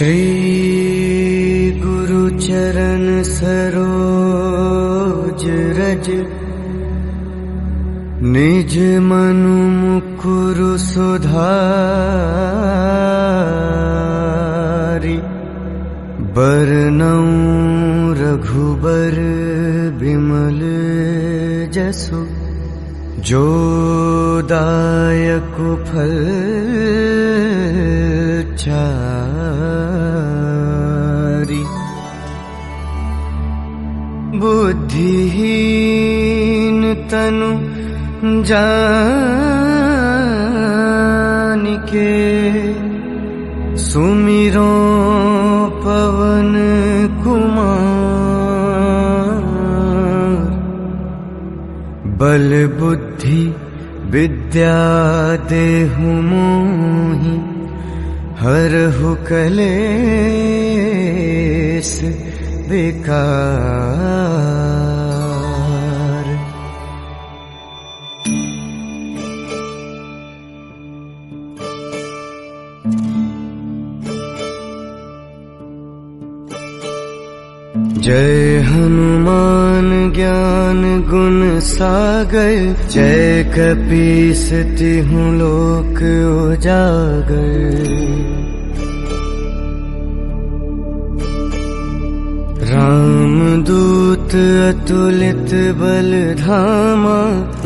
श्री गुरु चरण सरोज रज, निज मनु मुकुरु सुधारि। बरनउँ रघुबर बिमल जसु, जो दायक फल चारि। बुद्धिहीन तनु जानिके, सुमिरो पवन कुमार। बल बुद्धि विद्या देहु मोहि, हरहु कलेस विकार। जय हनुमान ज्ञान गुण सागर, जय कपीस तिहुँ लोक उजागर। रामदूत अतुलित बल धामा,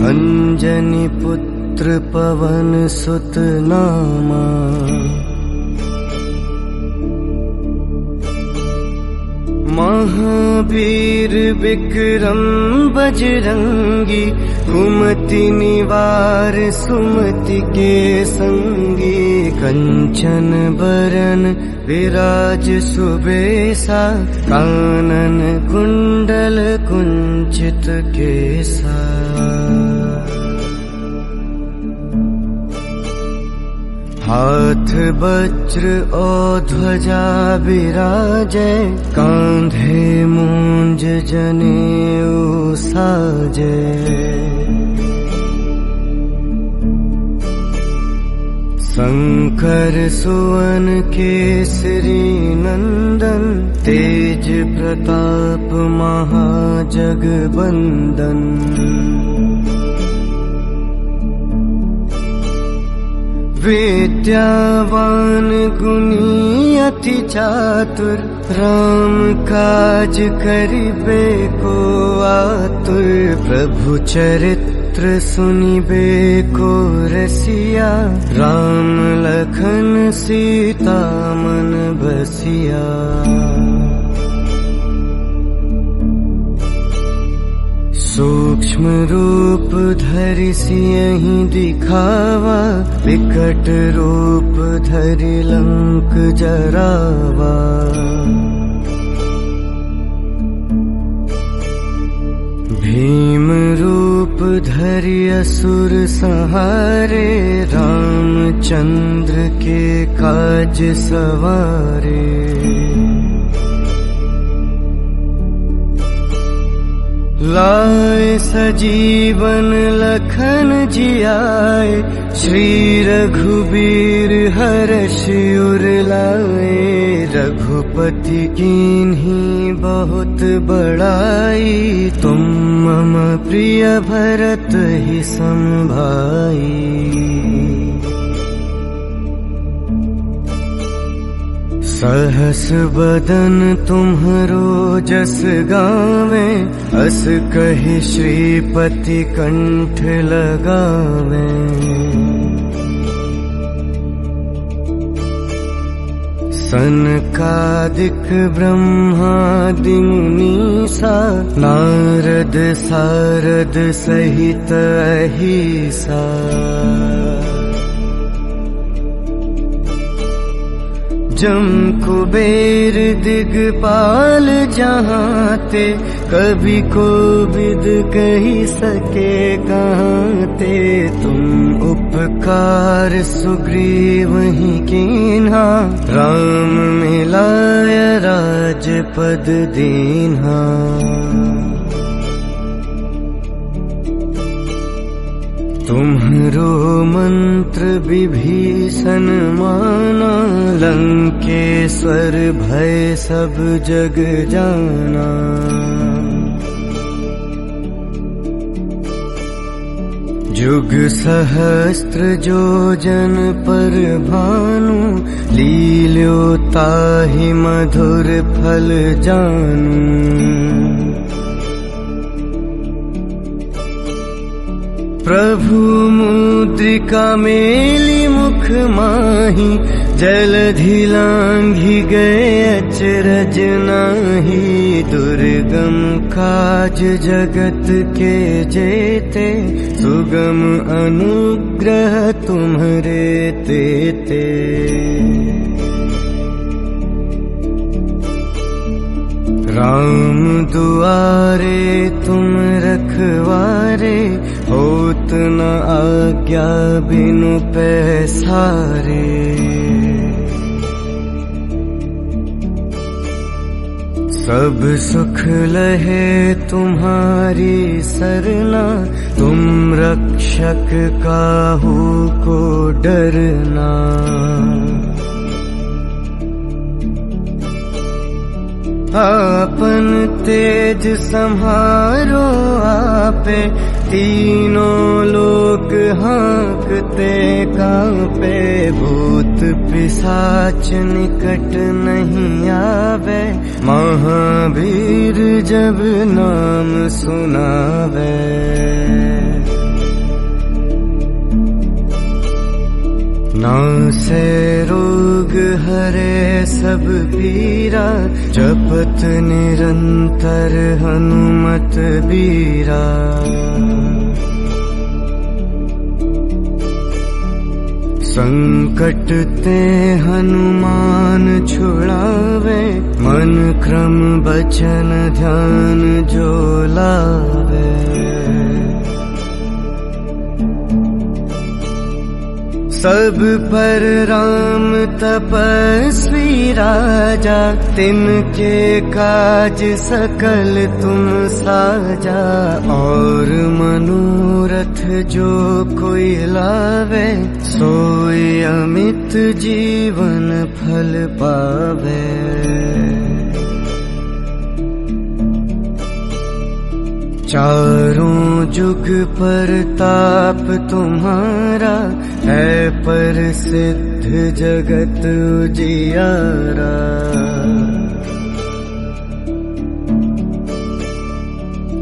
अंजनी पुत्र पवन सुत नामा। महावीर विक्रम बजरंगी, कुमति निवार सुमति के संगी। कंचन बरन विराज सुबेसा, कानन कुंडल कुंचित केसा। हाथ वज्र और ध्वजा विराजै, कांधे मूंज जनेऊ साजै। शंकर सुवन केसरी नंदन, तेज प्रताप महाजगबंदन। विद्यावान गुणी अति चातुर, राम काज करिबे को आतुर। प्रभु चरित्र सुनिबे को रसिया, राम लखन सीता मन बसिया। सूक्ष्म रूप धरि सियहि दिखावा, विकट रूप धरि लंक जरावा। भीम रूप धरि असुर संहारे, रामचंद्र के काज सवारे। लाए सजीवन लखन जियाए, श्री रघुबीर हरषि उर लाए। रघुपति कीन्ही बहुत बड़ाई, तुम मम प्रिय भरत ही सम भाई। सहस बदन तुम्हरो जस गावे, अस कहि श्रीपति कंठ लगावे। सनकादिक ब्रह्मादि मुनीसा, नारद सारद सहित अहिसा। जम कुबेर दिगपाल जहाँते, कभी कोविद कही सके कहाँते। तुम उपकार सुग्रीवहि कीन्हा, राम मिलाय राजपद दीन्हा। तुम्हरो मंत्र विभीषण माना, लंकेश्वर भय सब जग जाना। जुग सहस्त्र जो जन पर भानु, लील्यो ताहि मधुर फल जानू। प्रभु मुद्रिका मेली मुख माही, जलधि लांघि गए अचरज नाही। दुर्गम काज जगत के जेते, सुगम अनुग्रह तुम्हरे तेते। राम दुआरे तुम रखवारे, होत न आज्ञा बिनु पैसारे। सब सुख लहे तुम्हारी सरना, तुम रक्षक काहू को डरना। आपन तेज सम्हारो आपे, तीनों लोक हाँकते कांपे। भूत पिशाच निकट नहीं आवे, महावीर जब नाम सुनावे। नासे रोग हरे सब पीरा, जपत निरंतर हनुमत बीरा। संकट ते हनुमान छुड़ावे, मन क्रम बचन ध्यान जो लावे। सब पर राम तपस्वी राजा, तिनके काज सकल तुम साजा। और मनोरथ जो कोई लावे, सोई अमित जीवन फल पावे। चारों जुग पर ताप तुम्हारा, है पर सिद्ध जगत उजियारा।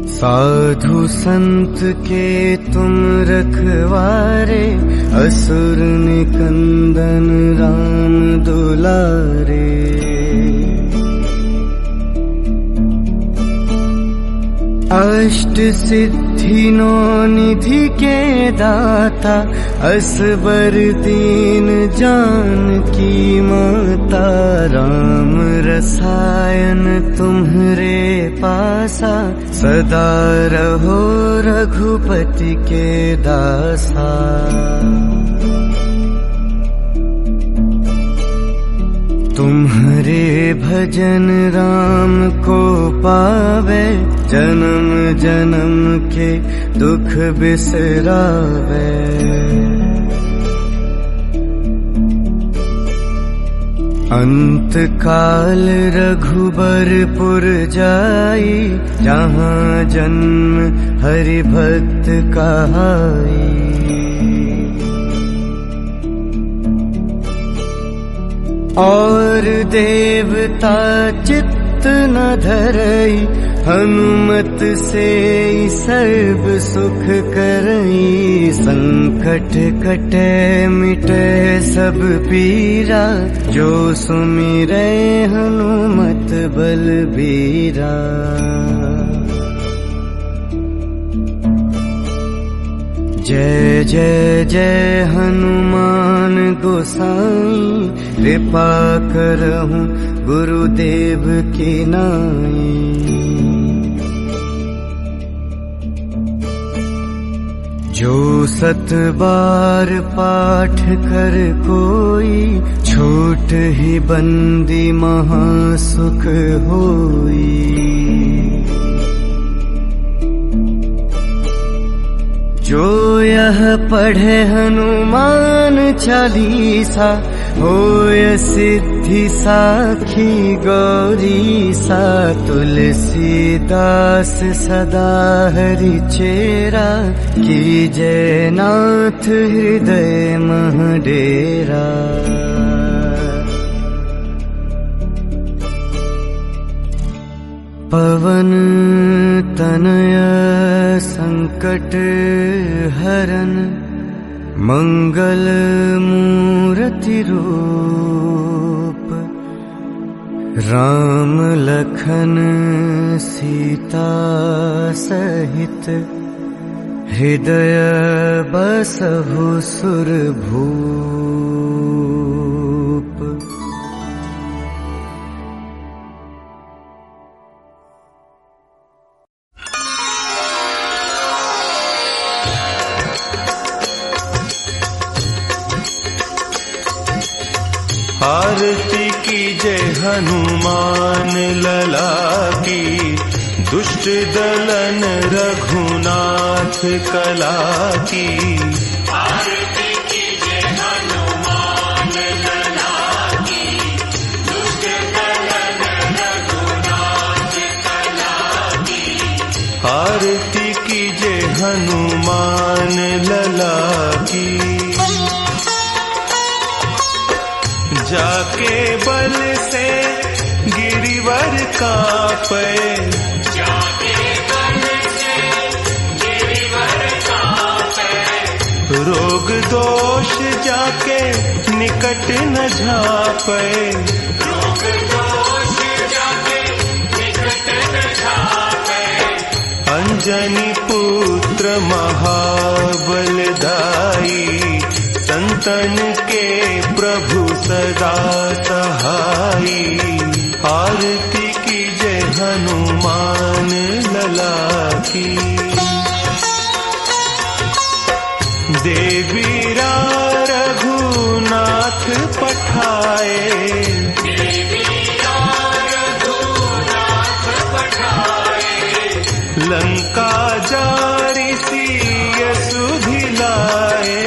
साधु संत के तुम रखवारे, असुर निकंदन राम दुलारे। अष्ट सिद्धि नौ निधि के दाता, असबर दीन जानकी माता। राम रसायन तुम्हरे पासा, सदा रहो रघुपति के दासा। तुम्हारे भजन राम को पावे, जन्म जन्म के दुख बिसरावे। अंत काल रघुबरपुर जाई, जहाँ जन्म हरि भक्त कहाई। और देवता चित्त न धरई, हनुमत से सर्व सुख करई। संकट कटे मिटे सब पीरा, जो सुमिरै हनुमत बलबीरा। जय जय जय हनुमान गोसाई, कृपा करहूँ गुरुदेव की नाई। जो 7 बार पाठ कर कोई, छूट ही बंदी महासुख होई। जो यह पढ़े हनुमान चालीसा, होय सिद्धि साखी गौरीसा। तुलसीदास सदा हरि चेरा, कीजय नाथ हृदय मह डेरा। पवन तनय संकट हरन, मंगल मूर्ति रूप। राम लखन सीता सहित, हृदय बसहु सुरभूप। आरती कीजय हनुमान लला की, दुष्ट दलन रघुनाथ कला की। आरती कीजय हनुमान लला की, दुष्ट दलन रघुनाथ कला की। आरती कीजय हनुमान लला की। जाके बल से गिरिवर कांपे, जाके बल से गिरिवर कांपे। रोग दोष जाके निकट न झापे, रोग दोष जाके निकट न झापे। अंजनी पुत्र महाबलदाई, संतन के प्रभु सदा सहाई। आरती कीजय हनुमान लला की। देवीरा रघुनाथ पठाए, देवीरा रघुनाथ पठाए। लंका जारी सिय सुधिलाए,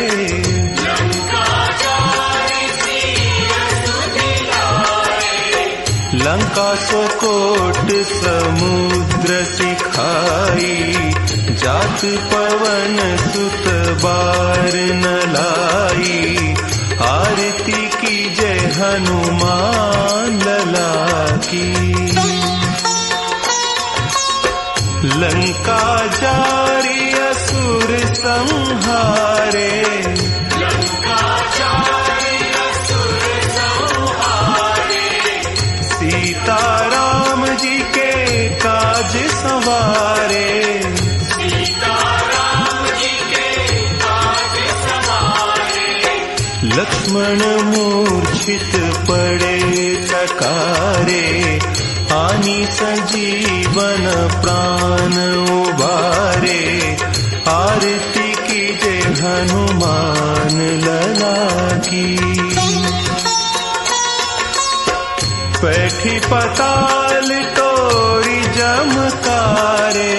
लंका सोकोट समुद्र सिखाई। जात पवन सुत बार न लाई। आरती कीजय हनुमान लला की। लंका जारी असुर संहारे, लंका जारी असुर संहारे। सीता राम जी के काज संवारे, सीता राम जी के काज संवारे। लक्ष्मण मूर्छित पड़े चकारे, आनी संजीवन प्राण उबारे। आरती कीजय हनुमान लला की। बैठी पताल तोरी जमकारे,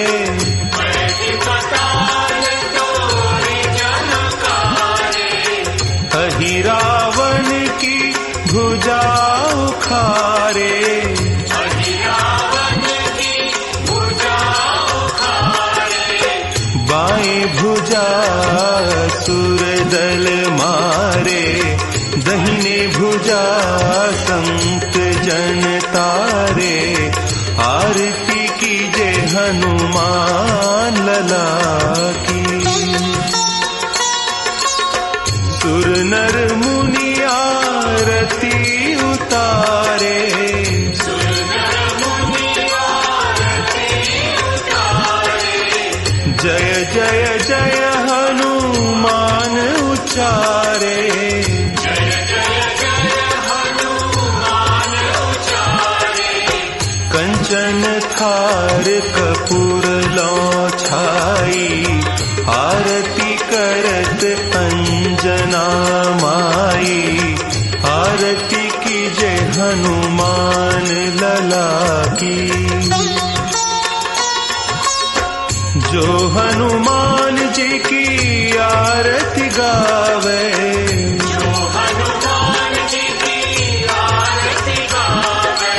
बैठी पताल तोरी जमकारे। अहि रावण की भुजा उखारे, अहि रावण की भुजा उखारे। बाएं भुजा असुर दल मारे, दहिने भुजा संत जन तारे। आरती कीजय हनुमान लला की। सुर नर मुनि आरती उतारे, सुर नर मुनि आरती उतारे। जय जय जय हनुमान उचारे, कंचन थार कपूर लौछाई। आरती करत अंजना माई। आरती कीजय हनुमान लला की। जो हनुमान जी की आरती गावे, जो हनुमान जी की आरती गावे,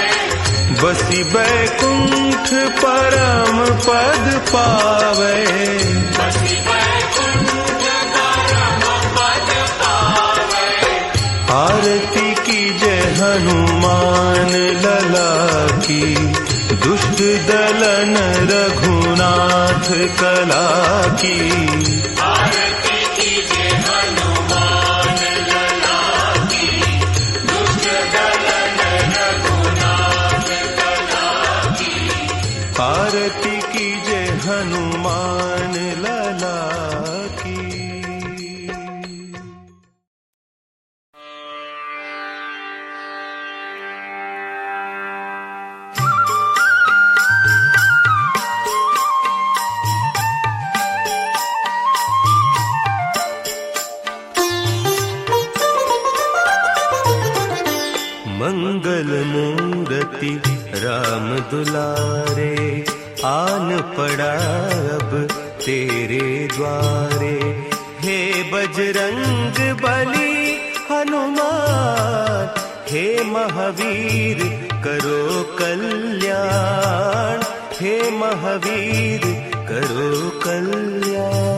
बसी बैकुंठ परम पद पावे, बसी बैकुंठ परम पद पावे। आरती कीजे हनुमान लला की, दुष्ट दलन रघुनाथ कला की। आरती कीजे हनुमान लला की, दुष्ट दलन रघुनाथ कला की। आरती कीजे हनुमान लला की। मंगल मूर्ति राम दुलारे, आन पड़ा अब तेरे द्वारे। हे बजरंग बली हनुमान, हे महावीर करो कल्याण, हे महावीर करो कल्याण।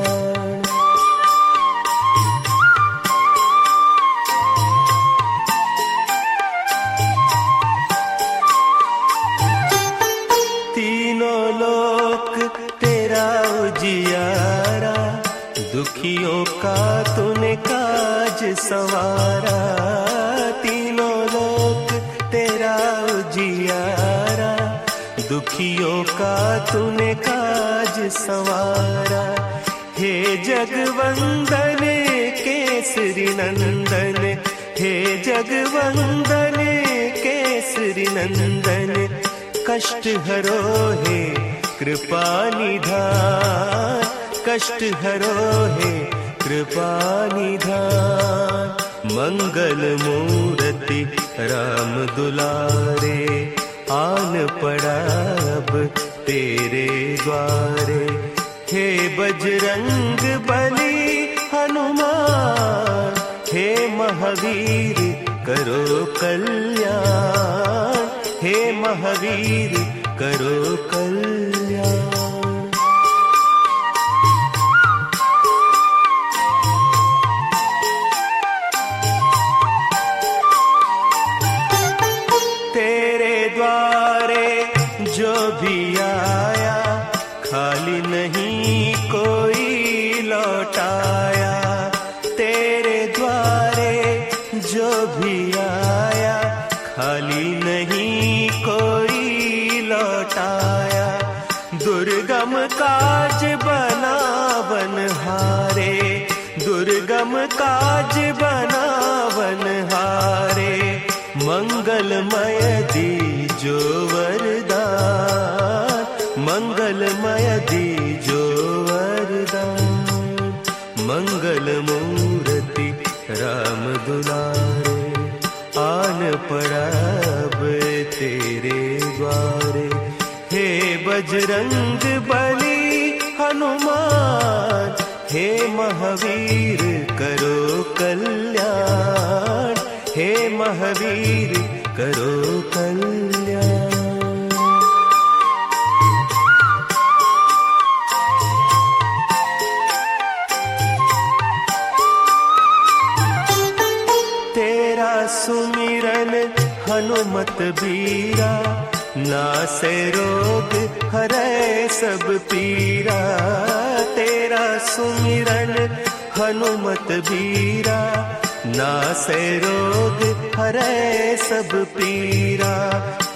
उजियारा, दुखियों का तूने काज संवारा। तीनों लोक तेरा उजियारा, दुखियों का तूने काज संवारा। हे जगवंदन केसरी नंदन, हे जगवंदन केसरी नंदन। कष्ट हरो हे कृपा निधान, कष्ट हरो हे कृपा निधान। मंगल मूर्ति राम दुलारे, आन पड़ा अब तेरे द्वारे। हे बजरंग बली हनुमान, हे महावीर करो कल्याण, हे महावीर करो कल्याण। तेरे द्वारे जो भी आया, खाली नहीं कोई लौटाया। तेरे द्वारे जो भी आया, खाली नहीं कोई लौटाया। दुर्गम काज बनावन हारे, दुर्गम काज बनावन हारे। मंगलमय दीजो वरदान, मंगलमय दीजो वरदान। मंगल मूर्ति राम दुलारे, आन पड़ा अब तेरे द्वारे। हे बजरंग बली हनुमान, हे महावीर करो कल्याण, हे महावीर करो कल्याण। तेरा सुमिरन हनुमत बीरा, नासे रोग हरै सब पीरा। तेरा सुमिरन हनुमत बीरा, नासे रोग हरै सब पीरा।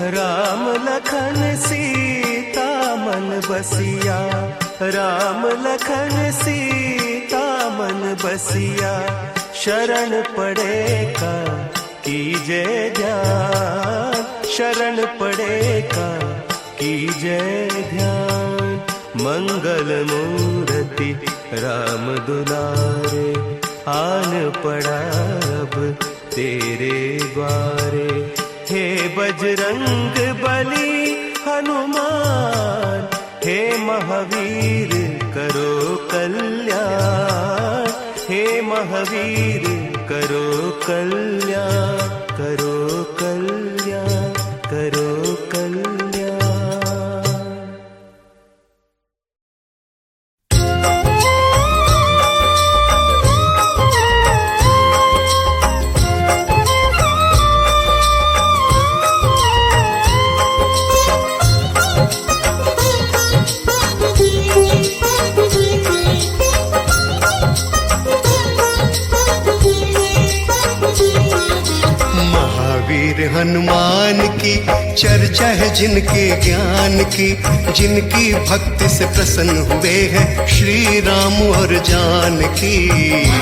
राम लखन सीता मन बसिया, राम लखन सीता मन बसिया। शरण पड़े का कीजे ध्यान, शरण पड़े का कीजे ध्यान। मंगल मूर्ति राम दुलारे, आन पड़ा अब तेरे द्वारे। हे बजरंग बली हनुमान, हे महावीर करो कल्याण, हे महावीर करो कल्याण, करो कल्याण, करो कल्याण। हनुमान की चर्चा है जिनके ज्ञान की, जिनकी भक्ति से प्रसन्न हुए हैं श्री राम और जानकी।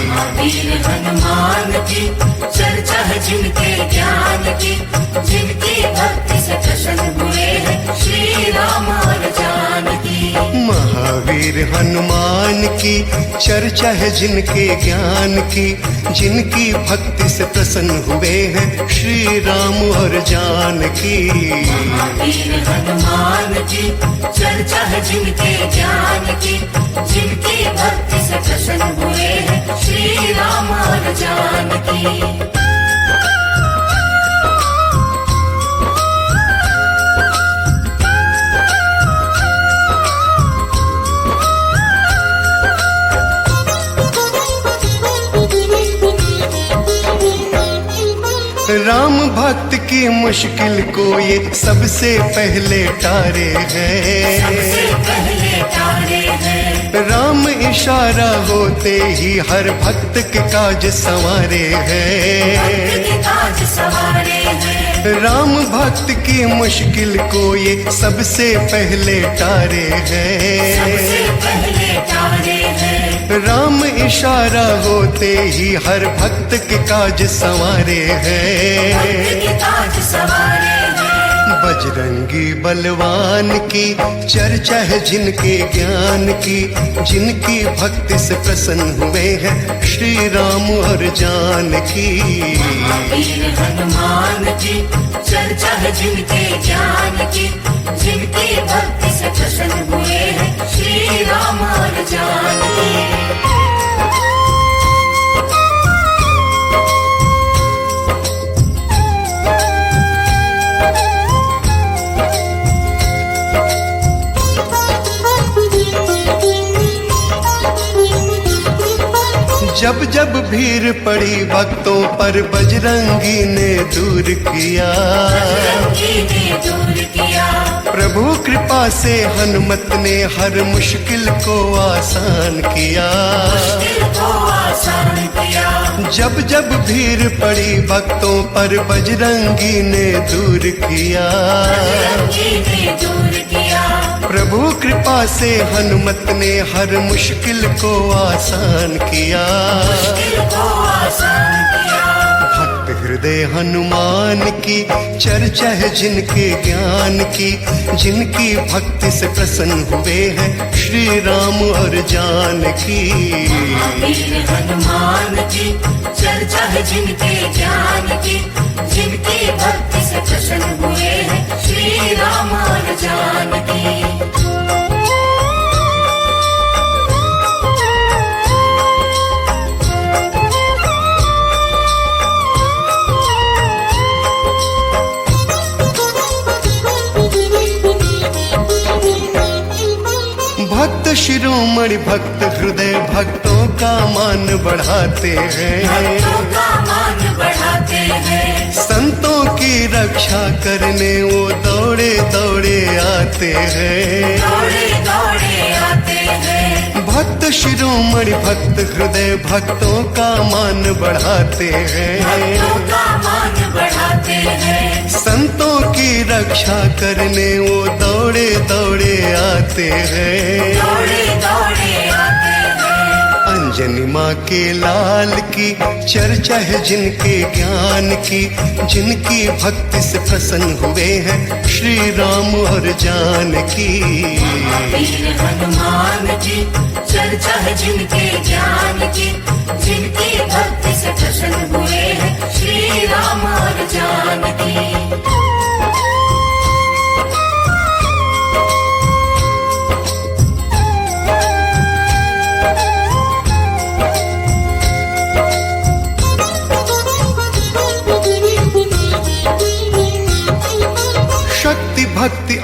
महावीर हनुमान की चर्चा है जिनके ज्ञान की, जिनकी भक्ति से प्रसन्न हुए हैं श्री राम और जानकी। महावीर हनुमान की चर्चा है जिनके ज्ञान की, जिनकी भक्ति से प्रसन्न हुए हैं श्री राम और जानकी। महावीर हनुमान की चर्चा है जिनके ज्ञान की, जिनकी भक्ति से प्रसन्न हुए हैं श्री राम और जानकी। राम भक्त की मुश्किल को ये सबसे पहले टारे हैं, सबसे पहले टारे हैं। राम इशारा होते ही हर भक्त के काज संवारे हैं, भक्त के काज संवारे हैं। राम भक्त की मुश्किल को ये सबसे पहले टारे हैं, सबसे पहले टारे हैं। राम इशारा होते ही हर भक्त के काज संवारे हैं, भक्त के काज संवारे हैं। बजरंगी बलवान की चर्चा है जिनके ज्ञान की, जिनकी भक्ति से प्रसन्न हुए हैं श्री राम और जानकी। महावीर हनुमान की चर्चा है जिनके ज्ञान की, जिनकी भक्ति से प्रसन्न हुए हैं श्री राम और जानकी। जब जब भीड़ पड़ी भक्तों पर बजरंगी ने दूर किया, बजरंगी ने दूर किया। प्रभु कृपा से हनुमत ने हर मुश्किल को आसान किया, मुश्किल को आसान किया। जब जब भीड़ पड़ी भक्तों पर बजरंगी ने दूर किया, बजरंगी ने दूर किया। प्रभु कृपा से हनुमत ने हर मुश्किल को आसान किया, मुश्किल को आसान किया। भक्त हृदय हनुमान की चर्चा है जिनके ज्ञान की, जिनकी भक्ति से प्रसन्न हुए हैं श्री राम और जानकी। महावीर हनुमान की चर्चा है जिनके ज्ञान की, जिनकी भक्ति से प्रसन्न हुए हैं श्री राम और जानकी। भक्त शिरोमणि भक्त हृदय भक्तों का मान बढ़ाते हैं, भक्तों का मान बढ़ाते हैं। संतों की रक्षा करने वो दौड़े दौड़े आते हैं, दौड़े दौड़े आते हैं। भक्त शिरोमणि भक्त हृदय भक्तों का मान बढ़ाते हैं, भक्तों का मान बढ़ाते हैं। संतों की रक्षा करने वो दौड़े दौड़े आते हैं, दौड़े दौड़े आते हैं। अंजनी माँ के लाल की चर्चा है जिनके ज्ञान की, जिनकी भक्ति से प्रसन्न हुए हैं श्री राम और जानकी। महावीर हनुमान की चर्चा है जिनके ज्ञान की, जिनकी भक्ति से प्रसन्न हुए हैं श्री राम और जानकी।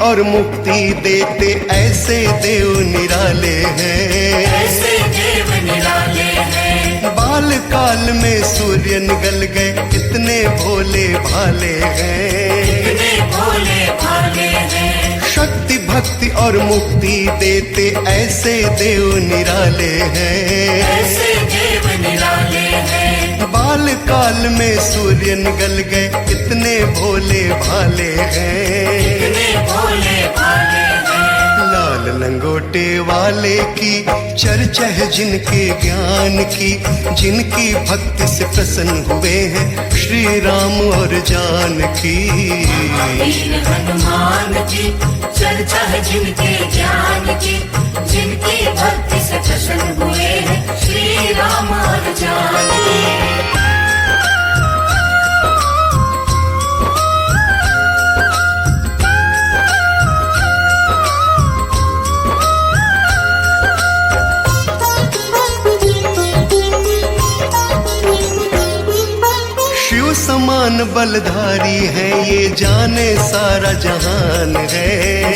और मुक्ति देते ऐसे देव निराले हैं, ऐसे देव निराले हैं। बाल काल में सूर्य निकल गए, इतने भोले भाले हैं, इतने भोले भाले हैं। शक्ति भक्ति और मुक्ति देते ऐसे देव निराले हैं, ऐसे देव निराले हैं। बाल काल में सूर्य निकल गए, इतने भोले भाले हैं, इतने भोले भाले हैं। लाल लंगोटे वाले की चर्चा है जिनके ज्ञान की, जिनकी भक्ति से प्रसन्न हुए हैं श्री राम और जानकी। वीर हनुमान की चर्चा है जिनके ज्ञान की, जिनकी भक्ति से प्रसन्न हुए हैं श्री राम और जानकी। शिव समान बलधारी है, ये जाने सारा जहान है,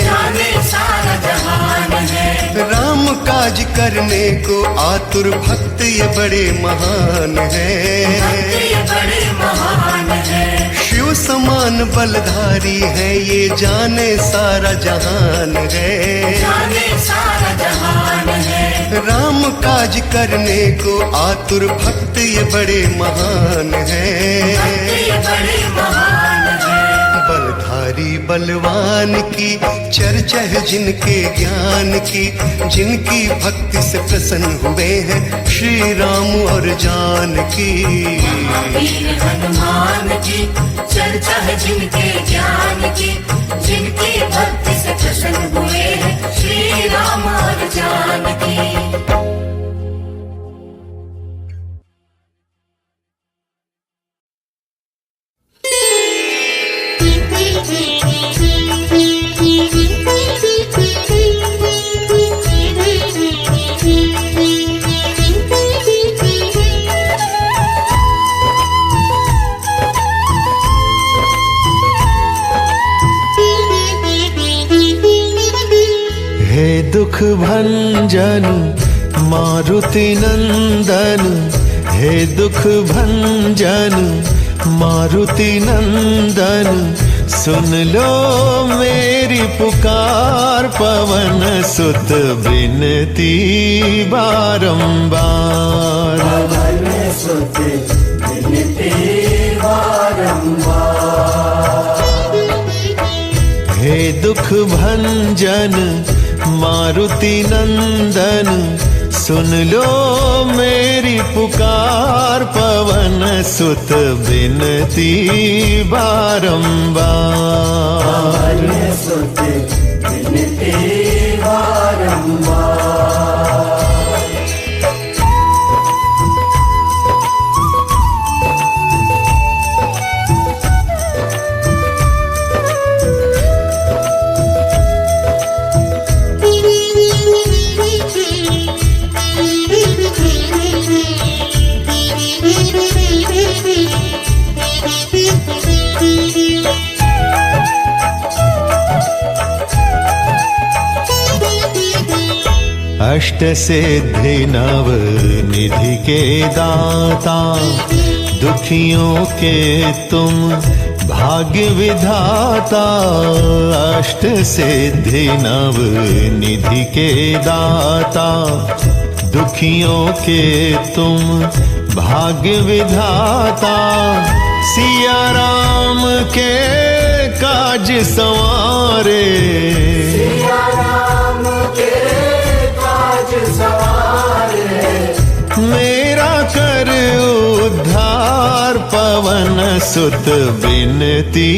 जाने सारा जहान है। राम काज करने को आतुर भक्त ये बड़े महान भक्त है। ये बड़े महान है। शिव समान बलधारी है, ये जाने सारा जहान है, जाने सारा जहान है। राम काज करने को आतुर भक्त ये बड़े महान भक्त है। ये बड़े महान है। बलधारी बलवान की चर्चा है जिनके ज्ञान की, जिनकी भक्ति से प्रसन्न हुए हैं श्री राम और जानकी। वीर हनुमान की चर्चा है जिनके ज्ञान की, जिनकी भक्ति से प्रसन्न हुए हैं श्री राम और जानकी। हे दुख भंजन मारुति नंदन, हे दुख भंजन मारुति नंदन, सुन लो मेरी पुकार पवन सुत विनती बारंबार। पवन सुत विनती बारंबार। हे दुख भंजन मारुति नंदन, सुन लो मेरी पुकार पवन सुत विनती बारंबार। पवन सुत विनती बारंबार। अष्ट सिद्धि नव निधि के दाता, दुखियों के तुम भाग्य विधाता। अष्ट सिद्धि नव निधि के दाता, दुखियों के तुम भाग्य विधाता। सिया राम के काज संवारे, सिया राम के काज सवारे। मेरा कर उद्धार पवन सुत विनती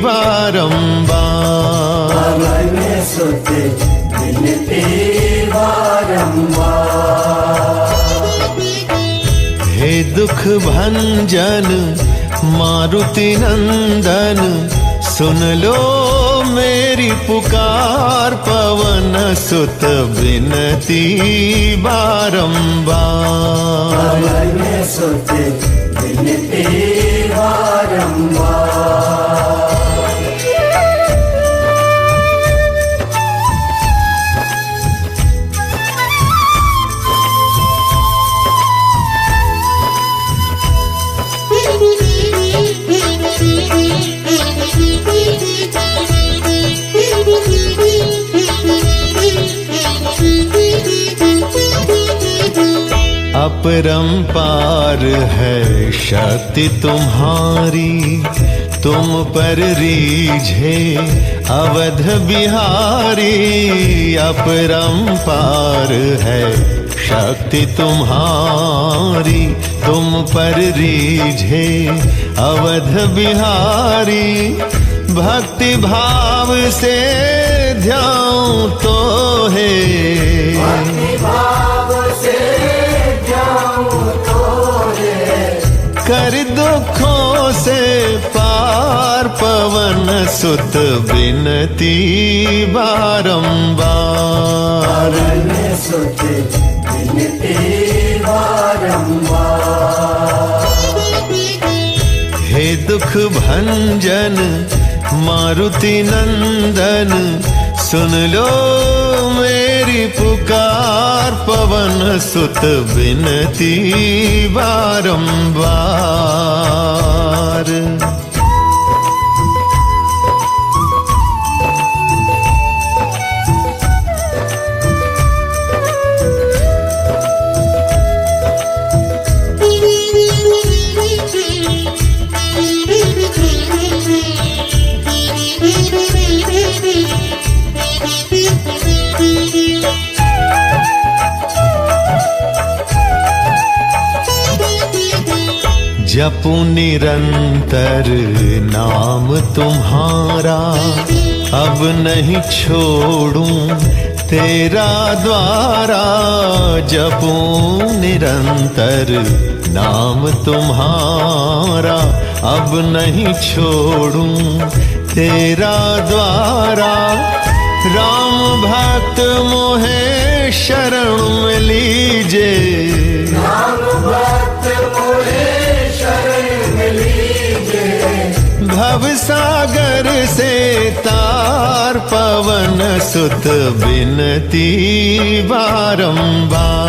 बारंबार। पवन सुत विनती बारंबार। हे दुख भंजन मारुति नंदन, सुन लो मेरी पुकार पवन सुत विनती बारंबार। पवन सुत विनती बारंबार। अपरंपार है शक्ति तुम्हारी, तुम पर रीझे अवध बिहारी। अपरंपार है शक्ति तुम्हारी, तुम पर रीझे अवध बिहारी। भक्ति भाव से ध्याऊं तो है, कर दुखों से पार पवन सुत बिनती बारंबार। हे दुख भंजन मारुति नंदन, सुन लो मेरी पुकार। पवन सुत बिनती बारंबार। जपू निरंतर नाम तुम्हारा, अब नहीं छोड़ूं तेरा द्वारा। जपू निरंतर नाम तुम्हारा, अब नहीं छोड़ूं तेरा द्वारा। राम भक्त मोहे शरण में लीजे, भव सागर से तार। पवन सुत बिनती बारंबार।